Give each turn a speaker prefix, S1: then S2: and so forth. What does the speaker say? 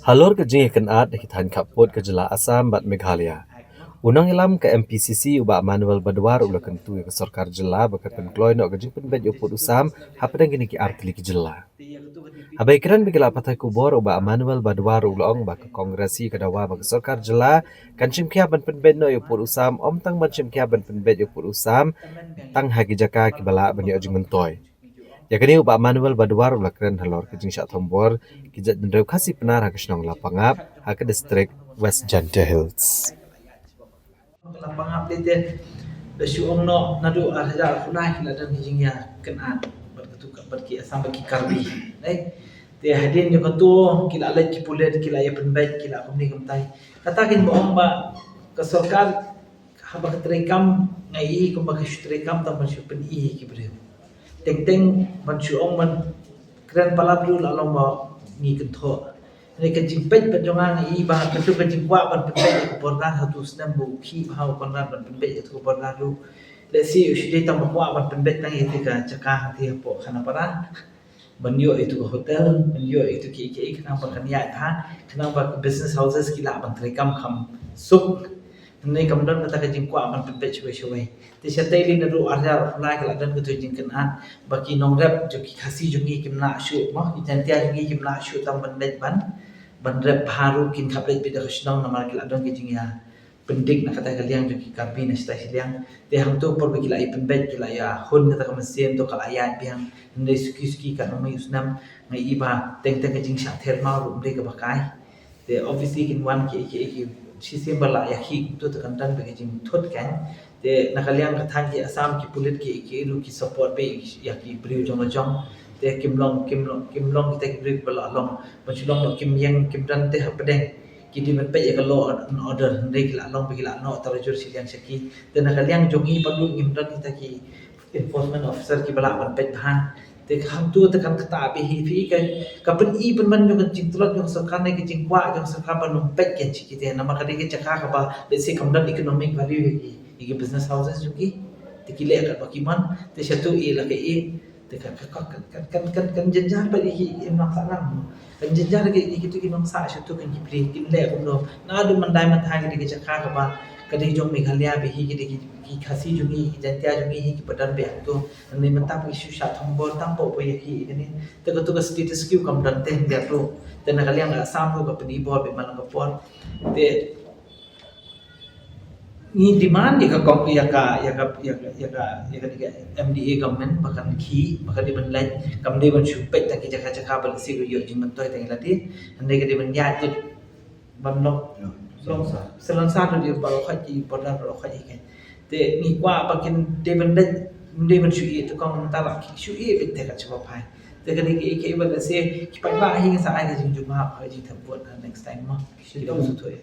S1: Halor ke jing kan at hitan kapot ke jela Assam bat Meghalaya. Unang ilam ke MPCC uba Manuel Badwar ula kentu ke sarkar jela bakat penkloy no ke jing penbet uput usam hapadang gini ki artili ke jela. Habai kiran bigila patai kubor uba Manuel Badwar ulong ba ke kongresi ke dawa ba ke sarkar jela kan chimkia ban penbet no uput usam om tang ban chimkia ban penbet uput usam tang hagi jaka ki bala bani ojing mentoy. Ya kini uba Manuel Badwar ula keren halor ke jing syak thombor kijat bendau kasih penar hakisnong lapangap hak distrik West Janta Hills.
S2: Lapangap dite da syuong no nadu arja khunai la dan hijingya kenan berketuk berki asam bagi karbi dai te hadin jo katu kila laj ki pulet kila ya penbait kila kumni kumtai katakin boong ba ke sarkar haba ketrekam ngai ko ba ketrekam tam ban pen i ki bre teng ban syuong man kren palablu la long ba ni kentho ni kan jimpet penjongan i ba ketu kan jingwa ban penbait ko porna hatu snam bu khi bau porna ban penbait ko porna lu let's see ushide tam ba ban penbait nang etika cakah ti po khana para banyo itu ke hotel banyo itu ke kenapa kan ya tha kenapa business houses kila ban trekam kham suk nei kam don ta ka jingwa ban penbait chwe ti satai lin ru arja lai kala dan ke jing kan an baki nong rap jo ki khasi jungi kimna shu ma itantia jungi kimna shu tam ban net ban rap haru kin khablet bi da khshnong namar kila don ke jing ya pendik nak kata kalian jo ki kapi na stai siliang te ham to por kila i penbait kila ya hun kata kam sem to kala ya biang nei suki kan mai usnam ngai iba teng ke jing sha ther ma ru bre ka bakai te obviously kin wan ki system bala ya hi to kan dan be jing thot kan te nakaliang kathan ki Assam ki pulit ki lu ki support be ya ki briu jong te kimlong kita ki briu bala long pachulong no kim yang kim dan te hapdeng ki di men pe ya law and order ndai ki la long be ki la no ta jur siliang saki te nakaliang jongi palu kim dan kita ki enforcement officer ki bala ban pe than te kham tu te kan kata be hi fi ka pen i pen man jong jing tulot jong sarkar ne ki jing kwa jong sarkar ban nom pek ken chi ki te na ma ka de ki chaka ka ba let's say kam dan economic value ki business houses jo ki te ki le ka ba ki man te satu i la ke i te kan jenjar pa ki mak salam kan jenjar ki tu ki nom sa satu kan ki pri ki le ko no na du man dai man tha ki chaka ka ba kadai jong Meghalaya be hi ki khasi jungi jantia jungi hi ki padan be to ni mata pu isu sha thombor tam po ye ki ni te ko to ka status quo kam dan te be to te na kaliang Assam ko pani bo be man ko por te ni demand ni ka kom ya ka MDA government bakan ki bakan di ban lai kam de ban shu pet ta ki jaka bal si yo jing man toy teng la ti ande ke de ban ya tu ban nok long selan sa dia baru khaji pada baru khaji kan te ni kwa bakin de ban shu i to kong ta la shu i be te ka chwa pai te ka ni ke ba se ki pa ba hi sa ai ka jing juma ha ji tham pot next time ma shi dong su thoi